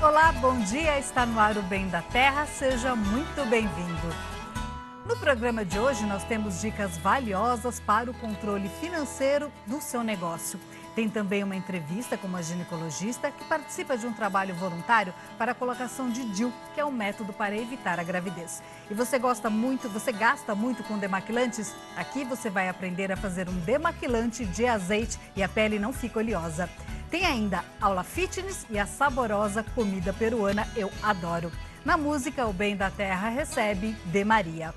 Olá, bom dia, está no ar o Bem da Terra, seja muito bem-vindo. No programa de hoje nós temos dicas valiosas para o controle financeiro do seu negócio. Tem também uma entrevista com uma ginecologista que participa de um trabalho voluntário para a colocação de DIU, que é um método para evitar a gravidez. E você gasta muito com demaquilantes? Aqui você vai aprender a fazer um demaquilante de azeite e a pele não fica oleosa. Tem ainda aula fitness e a saborosa comida peruana Eu Adoro. Na música, o Bem da Terra recebe De Maria.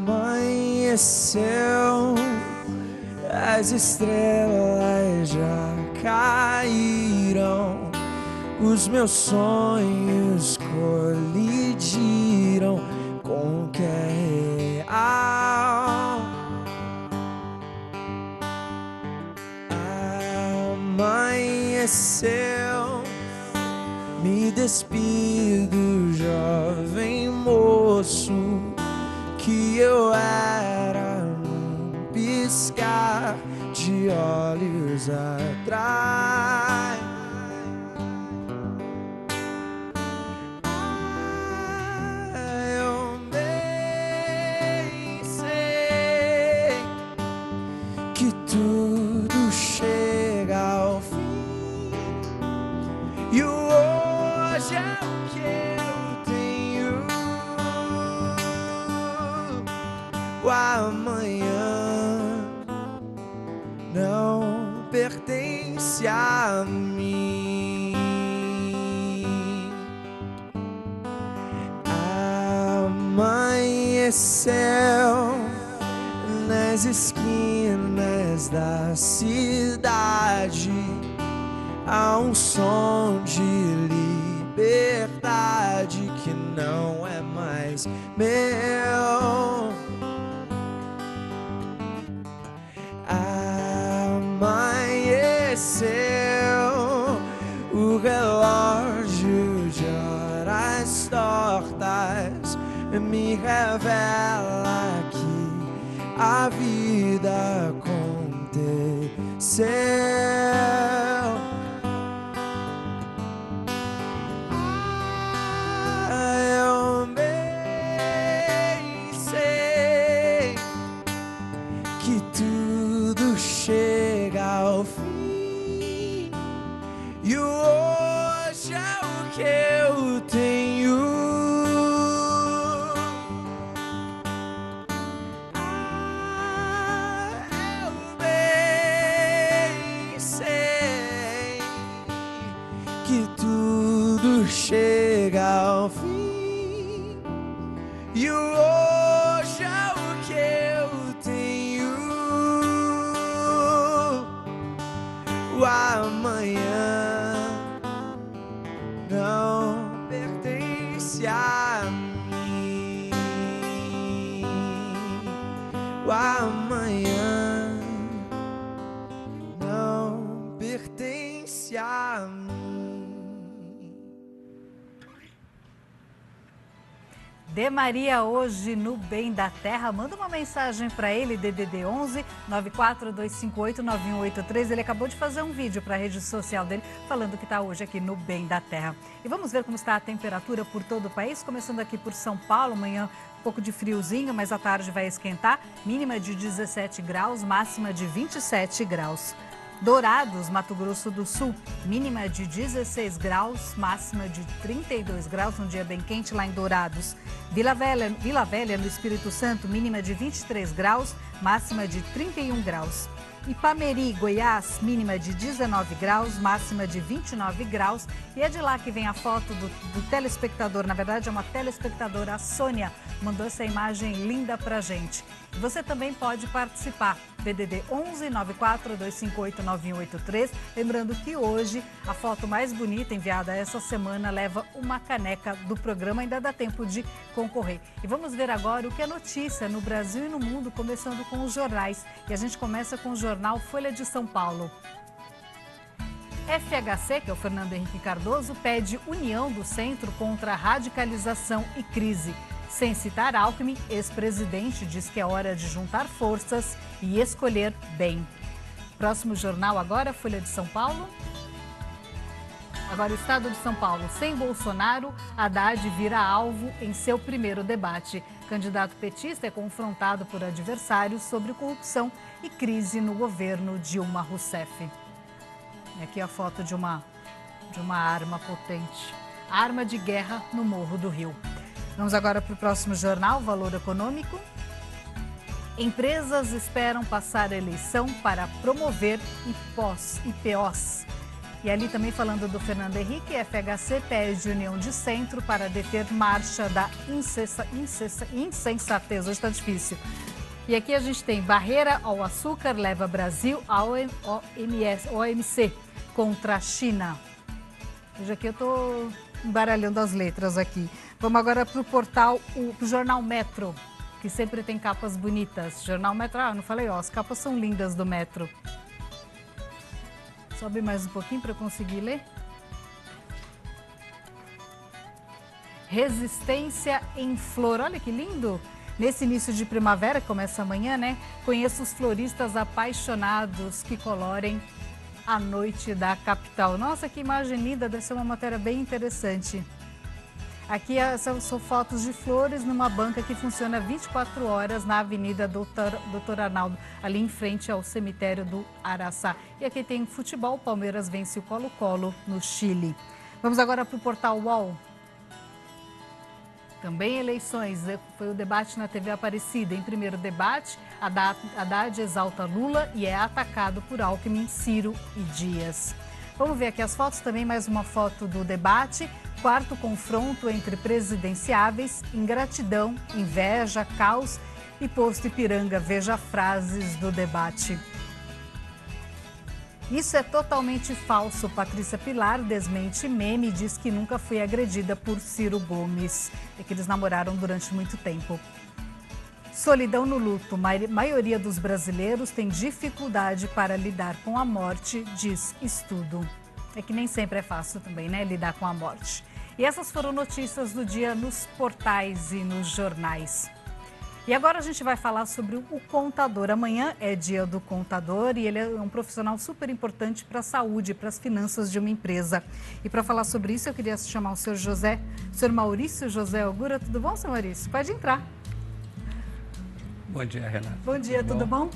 Amanheceu, as estrelas já caíram, os meus sonhos colidiram com o que é real. Amanheceu, me despido, jovem moço, que eu era num piscar de olhos atrás. Eu bem sei que tudo chega ao fim, e o hoje é o que eu tenho. O amanhã não pertence a mim. Amanheceu nas esquinas da cidade, há um som de liberdade que não é mais meu. Amanheceu, o relógio de horas tortas me revela que a vida aconteceu. Eu bem sei que tudo chega ao fim, e o hoje é o que eu tenho. Eu bem sei que tudo chega ao fim, e o hoje é o que eu tenho. O amanhã não pertence a mim. O amanhã não pertence a mim. De Maria hoje no Bem da Terra. Manda uma mensagem para ele, DDD 11 94258 9183. Ele acabou de fazer um vídeo para a rede social dele falando que está hoje aqui no Bem da Terra. E vamos ver como está a temperatura por todo o país, começando aqui por São Paulo. Amanhã um pouco de friozinho, mas à tarde vai esquentar. Mínima de 17 graus, máxima de 27 graus. Dourados, Mato Grosso do Sul, mínima de 16 graus, máxima de 32 graus, um dia bem quente lá em Dourados. Vila Velha, no Espírito Santo, mínima de 23 graus, máxima de 31 graus. Ipameri, Goiás, mínima de 19 graus, máxima de 29 graus. E é de lá que vem a foto do telespectador, na verdade é uma telespectadora, a Sônia, mandou essa imagem linda pra gente. Você também pode participar, DDD 11 94258 9183. Lembrando que hoje a foto mais bonita enviada essa semana leva uma caneca do programa, ainda dá tempo de concorrer. E vamos ver agora o que é notícia no Brasil e no mundo, começando com os jornais. E a gente começa com o jornal Folha de São Paulo. FHC, que é o Fernando Henrique Cardoso, pede união do centro contra a radicalização e crise. Sem citar Alckmin, ex-presidente diz que é hora de juntar forças e escolher bem. Próximo jornal agora, Folha de São Paulo. Agora, o Estado de São Paulo. Sem Bolsonaro, Haddad vira alvo em seu primeiro debate. Candidato petista é confrontado por adversários sobre corrupção e crise no governo Dilma Rousseff. E aqui a foto de uma arma potente. Arma de guerra no Morro do Rio. Vamos agora para o próximo jornal, Valor Econômico. Empresas esperam passar a eleição para promover IPOs. E ali também falando do Fernando Henrique, FHC pede união de centro para deter marcha da insensatez. Hoje está difícil. E aqui a gente tem barreira ao açúcar leva Brasil ao OMC contra a China. Hoje aqui eu estou embaralhando as letras aqui. Vamos agora para o portal, pro Jornal Metro, que sempre tem capas bonitas. Jornal Metro, não falei, as capas são lindas do Metro. Sobe mais um pouquinho para eu conseguir ler. Resistência em flor, olha que lindo! Nesse início de primavera, que começa amanhã, né? Conheço os floristas apaixonados que colorem a noite da capital. Nossa, que imagem linda, deve ser uma matéria bem interessante. Aqui são fotos de flores numa banca que funciona 24 horas na Avenida Doutor Arnaldo, ali em frente ao cemitério do Araçá. E aqui tem futebol, Palmeiras vence o Colo-Colo no Chile. Vamos agora para o portal UOL. Também eleições, foi o debate na TV Aparecida. Em primeiro debate, Haddad exalta Lula e é atacado por Alckmin, Ciro e Dias. Vamos ver aqui as fotos, também mais uma foto do debate. Quarto confronto entre presidenciáveis, ingratidão, inveja, caos e posto Ipiranga. Veja frases do debate. Isso é totalmente falso. Patrícia Pilar desmente meme e diz que nunca foi agredida por Ciro Gomes. É que eles namoraram durante muito tempo. Solidão no luto. Maioria dos brasileiros tem dificuldade para lidar com a morte, diz estudo. É que nem sempre é fácil também, né, lidar com a morte. E essas foram notícias do dia nos portais e nos jornais. E agora a gente vai falar sobre o contador. Amanhã é dia do contador e ele é um profissional super importante para a saúde, para as finanças de uma empresa. E para falar sobre isso, eu queria chamar o senhor Maurício José Augura. Tudo bom, senhor Maurício? Pode entrar. Bom dia, Renata. Bom dia, tudo bom?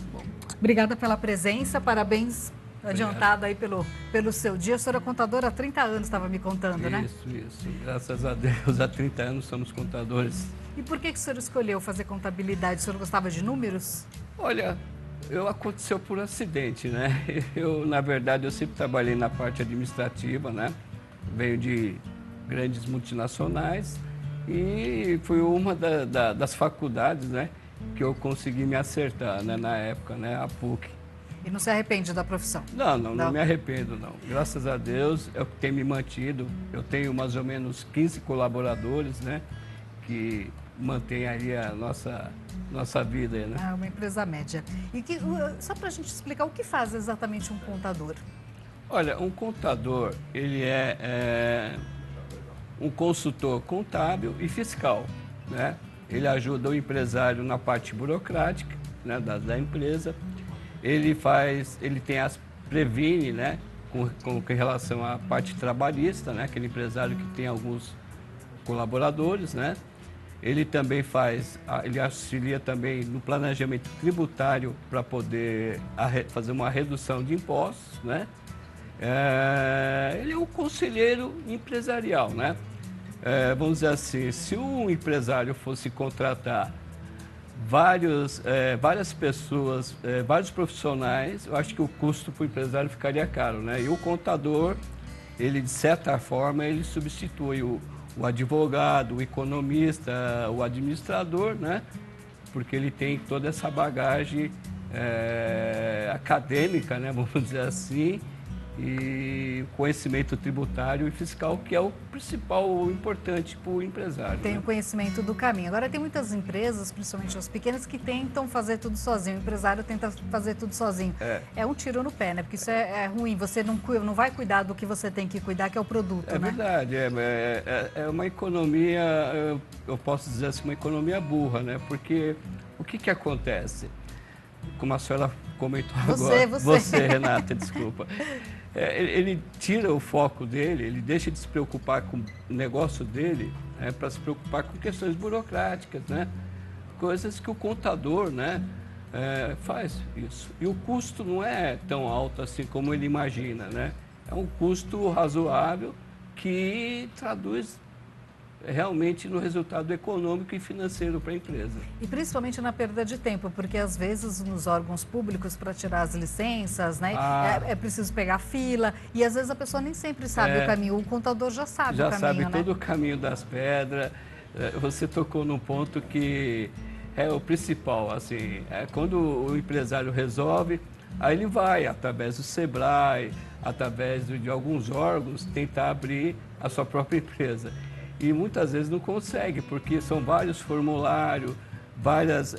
Obrigada pela presença, parabéns. Adiantado aí pelo seu dia. O senhor é contador há 30 anos, estava me contando, né? Isso. Graças a Deus, há 30 anos somos contadores. E por que o senhor escolheu fazer contabilidade? O senhor gostava de números? Olha, aconteceu por acidente, né? Na verdade, eu sempre trabalhei na parte administrativa, né? Venho de grandes multinacionais e fui uma das faculdades, né? Que eu consegui me acertar, né? Na época, né? A PUC. E não se arrepende da profissão? Não me arrependo, não. Graças a Deus, é o que tem me mantido. Eu tenho mais ou menos 15 colaboradores, né? Que mantém aí a nossa vida, né? Uma empresa média. E só para a gente explicar, o que faz exatamente um contador? Olha, um contador, ele é um consultor contábil e fiscal, né? Ele ajuda o empresário na parte burocrática, né, da empresa. Ele previne, né, com relação à parte trabalhista, né, aquele empresário que tem alguns colaboradores, né. Ele também ele auxilia também no planejamento tributário para poder fazer uma redução de impostos, né. Ele é um conselheiro empresarial, né. Vamos dizer assim, se um empresário fosse contratar várias pessoas, vários profissionais, eu acho que o custo para o empresário ficaria caro, né? E o contador, ele de certa forma, ele substitui o advogado, o economista, o administrador, né? Porque ele tem toda essa bagagem acadêmica, né? Vamos dizer assim, e conhecimento tributário e fiscal, que é o principal, o importante para o empresário. Tem o conhecimento do caminho. Agora, tem muitas empresas, principalmente as pequenas, que tentam fazer tudo sozinho. O empresário tenta fazer tudo sozinho. É um tiro no pé, né? Porque isso é ruim. Você não vai cuidar do que você tem que cuidar, que é o produto, né? Verdade. É uma economia, eu posso dizer assim, uma economia burra, né? Porque o que acontece? Como a senhora comentou Você, agora. Você, Renata, desculpa. Ele tira o foco dele, ele deixa de se preocupar com o negócio dele, para se preocupar com questões burocráticas, né? Coisas que o contador, né, faz isso. E o custo não é tão alto assim como ele imagina, né? É um custo razoável que traduz realmente no resultado econômico e financeiro para a empresa. E principalmente na perda de tempo, porque às vezes nos órgãos públicos, para tirar as licenças, né, é preciso pegar fila, e às vezes a pessoa nem sempre sabe o caminho, o contador já sabe o caminho, já sabe né? todo o caminho das pedras. Você tocou num ponto que é o principal, assim, quando o empresário resolve, aí ele vai, através do Sebrae, através de alguns órgãos, tentar abrir a sua própria empresa. E muitas vezes não consegue, porque são vários formulários, várias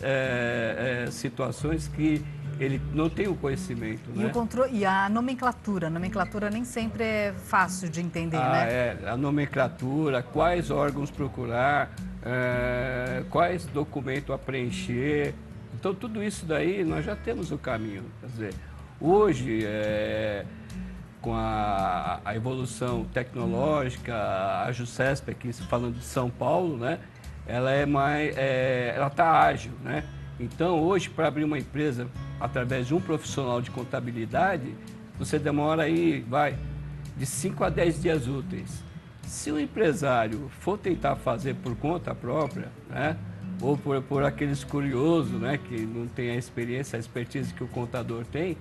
situações que ele não tem o conhecimento. E, né? e a nomenclatura nem sempre é fácil de entender, né? A nomenclatura, quais órgãos procurar, quais documentos a preencher. Então, tudo isso daí nós já temos o caminho. Quer dizer, hoje, com a evolução tecnológica, a Jusesp aqui falando de São Paulo, né? Ela ela está ágil, né? Então hoje para abrir uma empresa através de um profissional de contabilidade, você demora aí, de 5 a 10 dias úteis. Se o empresário for tentar fazer por conta própria, né? Ou por aqueles curiosos, né? Que não tem a experiência, a expertise que o contador tem,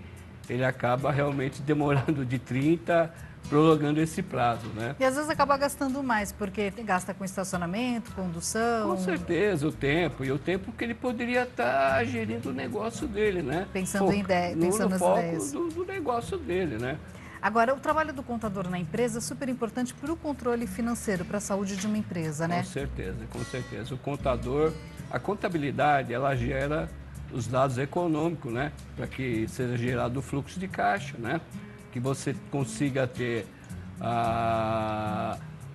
ele acaba realmente demorando de 30, prolongando esse prazo, né? E às vezes acaba gastando mais, porque gasta com estacionamento, condução... Com certeza, o tempo que ele poderia estar gerindo o negócio dele, né? Pensando nas foco ideias. do negócio dele, né? Agora, o trabalho do contador na empresa é super importante para o controle financeiro, para a saúde de uma empresa, né? Com certeza. O contador, a contabilidade, ela gera os dados econômicos, né? Para que seja gerado o fluxo de caixa, né? Que você consiga ter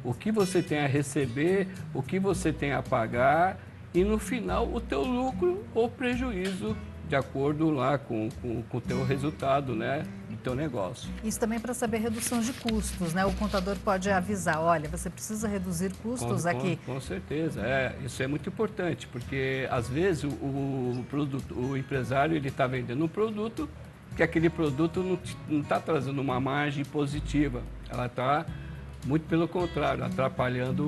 o que você tem a receber, o que você tem a pagar e no final o teu lucro ou prejuízo de acordo lá com o teu resultado, né? Do teu negócio. Isso também para saber redução de custos, né? O contador pode avisar, olha, você precisa reduzir custos aqui. Com certeza, isso é muito importante, porque às vezes o empresário ele está vendendo um produto que aquele produto não está trazendo uma margem positiva, ela está muito pelo contrário, atrapalhando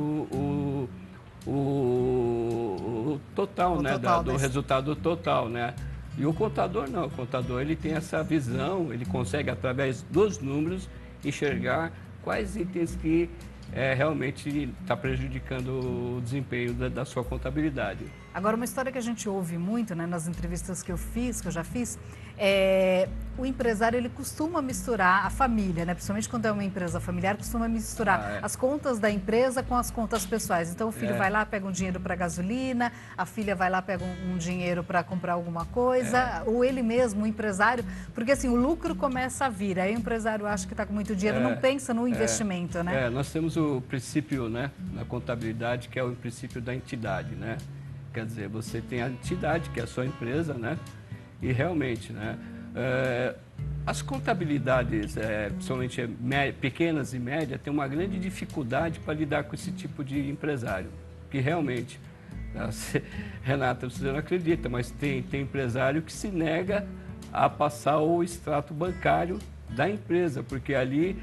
o total, né? Do resultado total, né? E o contador não, o contador ele tem essa visão, ele consegue através dos números enxergar quais itens que realmente está prejudicando o desempenho da sua contabilidade. Agora, uma história que a gente ouve muito, né, nas entrevistas que eu já fiz, o empresário ele costuma misturar a família, né, principalmente quando é uma empresa familiar, costuma misturar as contas da empresa com as contas pessoais. Então o filho vai lá, pega um dinheiro para gasolina, a filha vai lá, pega um dinheiro para comprar alguma coisa, ou ele mesmo, o empresário, porque assim, o lucro começa a vir, aí o empresário acha que está com muito dinheiro, não pensa no investimento, né? Nós temos o princípio, né, na contabilidade, que é o princípio da entidade, né? Quer dizer, você tem a entidade, que é a sua empresa, né? E realmente, né? As contabilidades, principalmente pequenas e médias, têm uma grande dificuldade para lidar com esse tipo de empresário. Que realmente, Renata, você não acredita, mas tem empresário que se nega a passar o extrato bancário da empresa, porque ali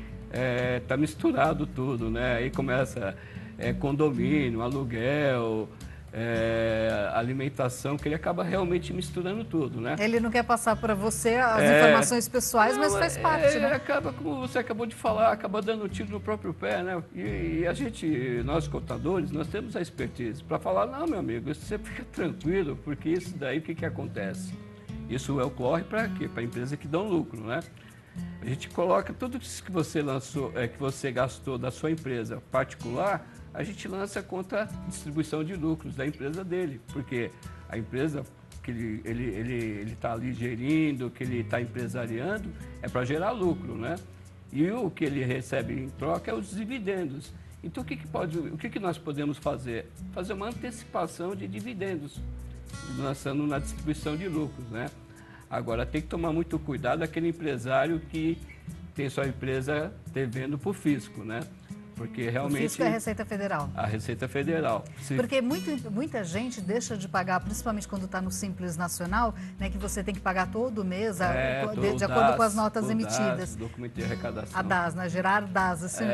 está misturado tudo, né? Aí começa condomínio, aluguel, alimentação, que ele acaba realmente misturando tudo, né? Ele não quer passar para você as informações pessoais, mas faz parte, né? Acaba, como você acabou de falar, acaba dando um tiro no próprio pé, né? E nós contadores, nós temos a expertise para falar, não, meu amigo, você fica tranquilo, porque isso daí, o que acontece? Isso ocorre para quê? Para empresas que dão lucro, né? A gente coloca tudo isso que você lançou, que você gastou da sua empresa particular, a gente lança contra a distribuição de lucros da empresa dele, porque a empresa que ele está ali gerindo, que ele está empresariando, é para gerar lucro, né? E o que ele recebe em troca é os dividendos. Então, o que nós podemos fazer? Fazer uma antecipação de dividendos, lançando na distribuição de lucros, né? Agora, tem que tomar muito cuidado aquele empresário que tem sua empresa devendo para o fisco, né? Porque realmente... O fisco é a Receita Federal. A Receita Federal. Porque muita gente deixa de pagar, principalmente quando está no Simples Nacional, né, que você tem que pagar todo mês, de acordo com as notas emitidas. DAS, documento de arrecadação. A DAS, né? Gerar DAS, assim,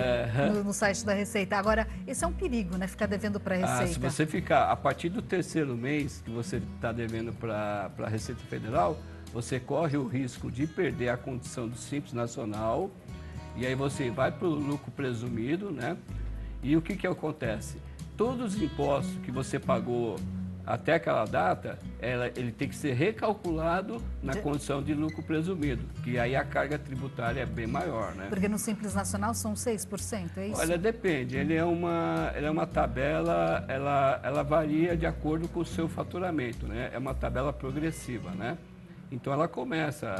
no site da Receita. Agora, esse é um perigo, né? Ficar devendo para a Receita. Se você ficar, a partir do terceiro mês que você está devendo para a Receita Federal, você corre o risco de perder a condição do Simples Nacional. E aí você vai para o lucro presumido, né? E o que acontece? Todos os impostos que você pagou até aquela data, ele tem que ser recalculado na condição de lucro presumido, que aí a carga tributária é bem maior, né? Porque no Simples Nacional são 6%, é isso? Olha, depende. Ele é uma tabela, ela varia de acordo com o seu faturamento, né? É uma tabela progressiva, né? Então ela começa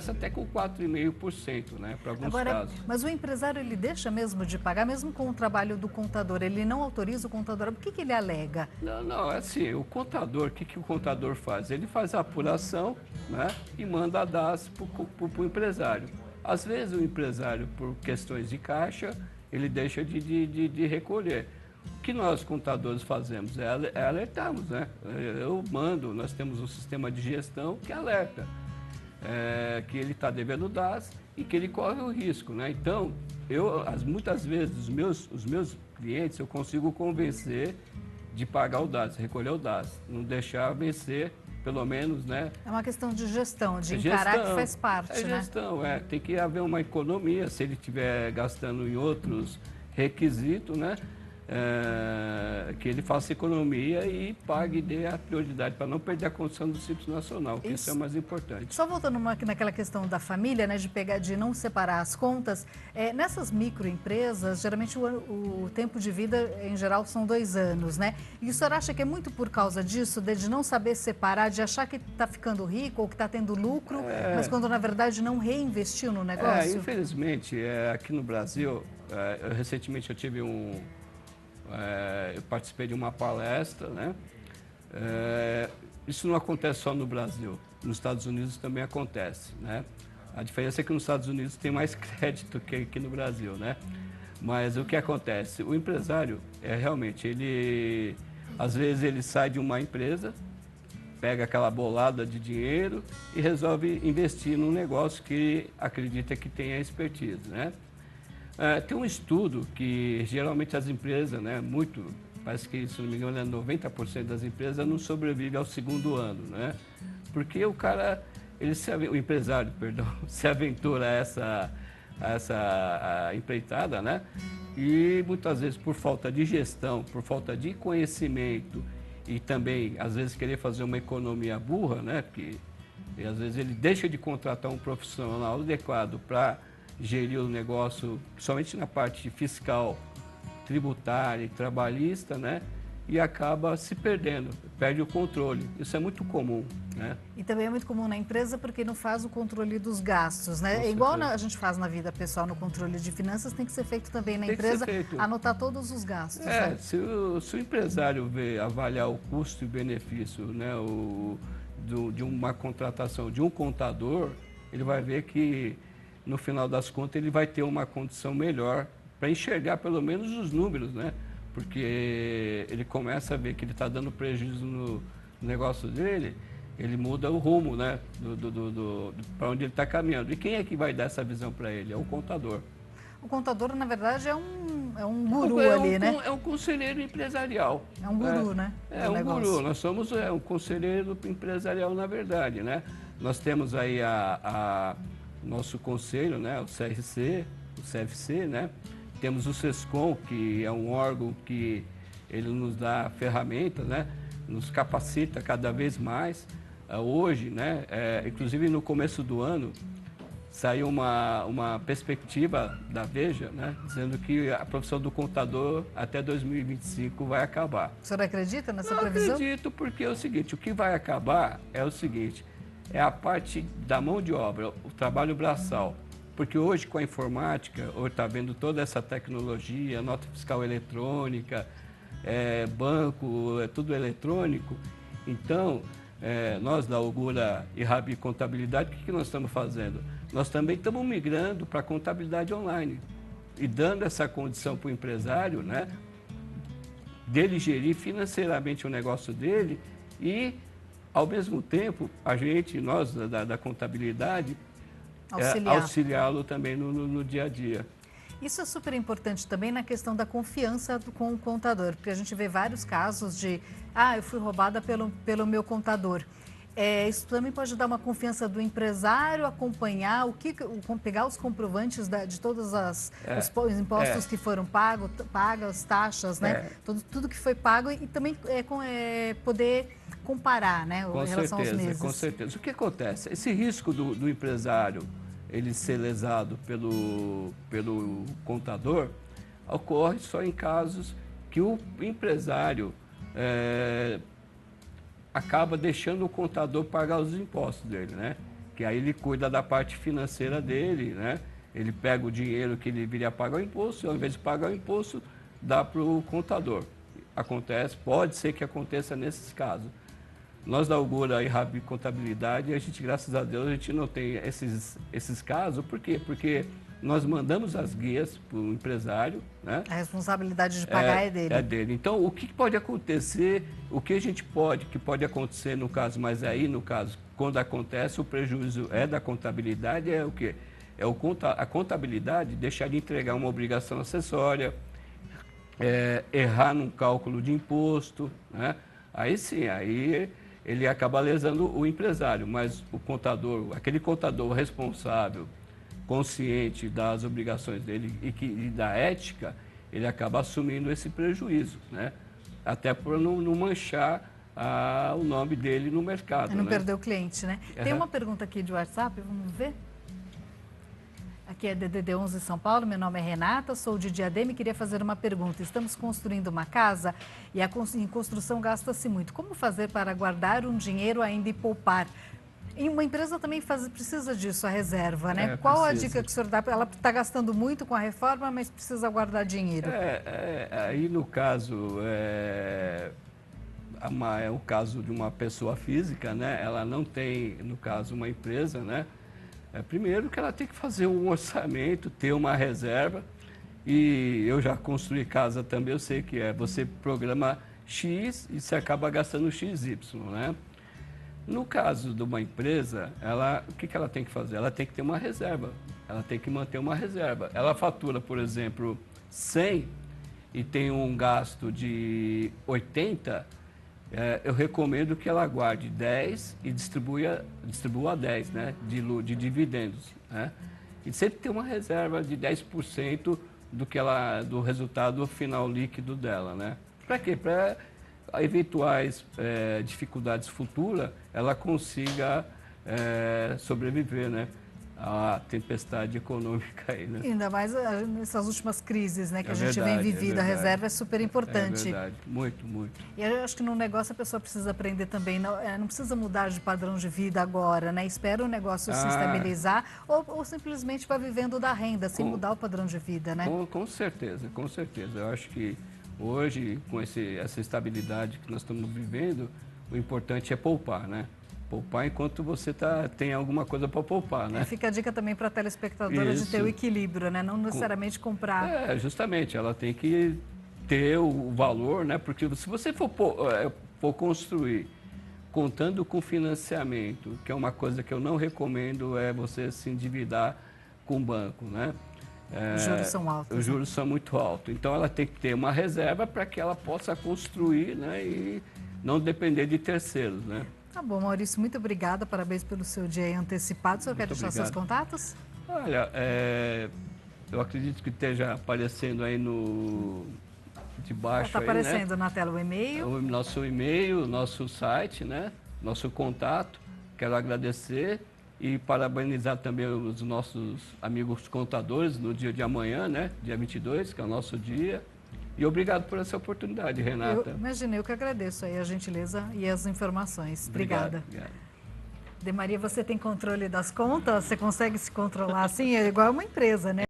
até com 4,5%, né, para alguns casos. Mas o empresário, ele deixa mesmo de pagar, mesmo com o trabalho do contador, ele não autoriza o contador, por que ele alega? Não, é assim, o contador, o que o contador faz? Ele faz a apuração, né, e manda a DAS para o empresário. Às vezes o empresário, por questões de caixa, ele deixa de recolher. O que nós, contadores, fazemos é alertarmos, né? Nós temos um sistema de gestão que alerta que ele está devendo DAS e que ele corre o risco, né? Então, muitas vezes, os meus clientes, eu consigo convencer de pagar o DAS, recolher o DAS, não deixar vencer, pelo menos, né? É uma questão de gestão, de encarar que faz parte, né? É gestão, tem que haver uma economia, se ele estiver gastando em outros requisitos, né? Que ele faça economia e pague e dê a prioridade para não perder a condição do Simples Nacional, que isso é o mais importante. Só voltando naquela questão da família, né, de não separar as contas, nessas microempresas, geralmente o tempo de vida, em geral, são 2 anos, né? E o senhor acha que é muito por causa disso, de não saber separar, de achar que está ficando rico ou que está tendo lucro, mas quando, na verdade, não reinvestiu no negócio? Infelizmente, aqui no Brasil, recentemente eu tive eu participei de uma palestra, né? Isso não acontece só no Brasil, nos Estados Unidos também acontece, né? A diferença é que nos Estados Unidos tem mais crédito que aqui no Brasil, né? Mas o que acontece? O empresário, realmente, às vezes ele sai de uma empresa, pega aquela bolada de dinheiro e resolve investir num negócio que acredita que tem a expertise, né? Tem um estudo que geralmente as empresas, né, parece que, se não me engano, 90% das empresas não sobrevivem ao 2º ano, né? Porque o empresário, se aventura a essa empreitada, né? E muitas vezes por falta de gestão, por falta de conhecimento e também, às vezes, querer fazer uma economia burra, né? Porque às vezes ele deixa de contratar um profissional adequado para gerir o negócio, somente na parte fiscal, tributária e trabalhista, né? E acaba se perdendo, perde o controle. Isso é muito comum, né? E também é muito comum na empresa porque não faz o controle dos gastos, né? É igual a gente faz na vida pessoal no controle de finanças, tem que ser feito também na empresa, anotar todos os gastos. Né? Se o empresário avaliar o custo e benefício, né, de uma contratação de um contador, ele vai ver que no final das contas ele vai ter uma condição melhor para enxergar pelo menos os números, né? Porque ele começa a ver que ele está dando prejuízo no negócio dele, ele muda o rumo, né? Para onde ele está caminhando. E quem é que vai dar essa visão para ele? É o contador. O contador, na verdade, é um guru ali, né? É um conselheiro empresarial. É um guru, né? É um guru. Nós somos um conselheiro empresarial, na verdade, né? Nós temos aí nosso conselho, né? O CRC, o CFC, né? Temos o SESCOM, que é um órgão que ele nos dá ferramentas, né? Nos capacita cada vez mais. Hoje, né? Inclusive no começo do ano, saiu uma perspectiva da Veja, né? Dizendo que a profissão do contador até 2025 vai acabar. O senhor acredita nessa previsão? previsão? Acredito, porque é o seguinte, o que vai acabar é o seguinte, é a parte da mão de obra, o trabalho braçal. Porque hoje, com a informática, hoje está vendo toda essa tecnologia, nota fiscal eletrônica, banco, é tudo eletrônico. Então, nós da Augura e Rabi Contabilidade, o que nós estamos fazendo? Nós também estamos migrando para a contabilidade online e dando essa condição para o empresário, né, dele gerir financeiramente o negócio dele e, ao mesmo tempo, nós da contabilidade, auxiliá-lo também no dia a dia. Isso é super importante também na questão da confiança com o contador, porque a gente vê vários casos de, eu fui roubada pelo meu contador. Isso também pode dar uma confiança do empresário acompanhar pegar os comprovantes de todos os impostos que foram pagas, taxas, né? Tudo que foi pago e também poder comparar, né, em relação aos meses. Com certeza. O que acontece? Esse risco do empresário ele ser lesado pelo contador ocorre só em casos que o empresário acaba deixando o contador pagar os impostos dele, né? Que aí ele cuida da parte financeira dele, né? Ele pega o dinheiro que ele viria pagar o imposto, e ao invés de pagar o imposto, dá para o contador. Pode ser que aconteça nesses casos. Nós da Augura e Rabi Contabilidade, a gente, graças a Deus, a gente não tem esses casos. Por quê? Porque nós mandamos as guias para o empresário, né? A responsabilidade de pagar é dele. É dele. Então, o que pode acontecer, que pode acontecer no caso, mas aí, no caso, quando acontece, o prejuízo é da contabilidade, é o quê? A contabilidade deixar de entregar uma obrigação acessória, errar num cálculo de imposto, né? Aí sim, ele acaba lesando o empresário, mas o contador, aquele contador responsável, consciente das obrigações dele e da ética, ele acaba assumindo esse prejuízo, né? Até por não manchar o nome dele no mercado. Não perder o cliente, né? Tem uma pergunta aqui de WhatsApp, vamos ver? Aqui é DDD 11 São Paulo, meu nome é Renata, sou de Diadema e queria fazer uma pergunta. Estamos construindo uma casa e em construção gasta-se muito. Como fazer para guardar um dinheiro ainda e poupar? E uma empresa também precisa disso, a reserva, né? Qual a dica que o senhor dá? Ela está gastando muito com a reforma, mas precisa guardar dinheiro. Aí no caso, é o caso de uma pessoa física, né? Ela não tem, no caso, uma empresa, né? Primeiro que ela tem que fazer um orçamento, ter uma reserva. E eu já construí casa também, eu sei que você programa X e você acaba gastando XY, né? No caso de uma empresa, o que ela tem que fazer? Ela tem que ter uma reserva, ela tem que manter uma reserva. Ela fatura, por exemplo, 100 e tem um gasto de 80, eu recomendo que ela guarde 10 e distribua 10, né, de dividendos, né? E sempre ter uma reserva de 10% do resultado final líquido dela, né? Para quê? Para eventuais dificuldades futuras, ela consiga sobreviver, né, à tempestade econômica aí, né? Ainda mais nessas últimas crises, né, que a gente vem vivido, a reserva é super importante. É verdade, muito, muito. E eu acho que no negócio a pessoa precisa aprender também, não precisa mudar de padrão de vida agora, né? Espera o negócio se estabilizar ou simplesmente vai vivendo da renda, sem mudar o padrão de vida, né? Com certeza, com certeza. Eu acho que hoje, com essa estabilidade que nós estamos vivendo, o importante é poupar, né? Poupar enquanto você tem alguma coisa para poupar, né? Fica a dica também para a telespectadora de ter o equilíbrio, né? Não necessariamente comprar. Justamente, ela tem que ter o valor, né? Porque se você for construir contando com financiamento, que é uma coisa que eu não recomendo, é você se endividar com o banco, né? Os juros são altos. Os juros são muito altos. Então, ela tem que ter uma reserva para que ela possa construir, né, e não depender de terceiros, né? Tá bom, Maurício, muito obrigada. Parabéns pelo seu dia antecipado. O senhor quer deixar seus contatos? Olha, eu acredito que esteja aparecendo aí de baixo. Está aparecendo, né, na tela o e-mail. O nosso e-mail, nosso site, né? Nosso contato. Quero agradecer e parabenizar também os nossos amigos contadores no dia de amanhã, né? Dia 22, que é o nosso dia. E obrigado por essa oportunidade, Renata. Eu que agradeço aí a gentileza e as informações. Obrigada. Obrigado. De Maria, você tem controle das contas? Você consegue se controlar assim? É igual uma empresa, né?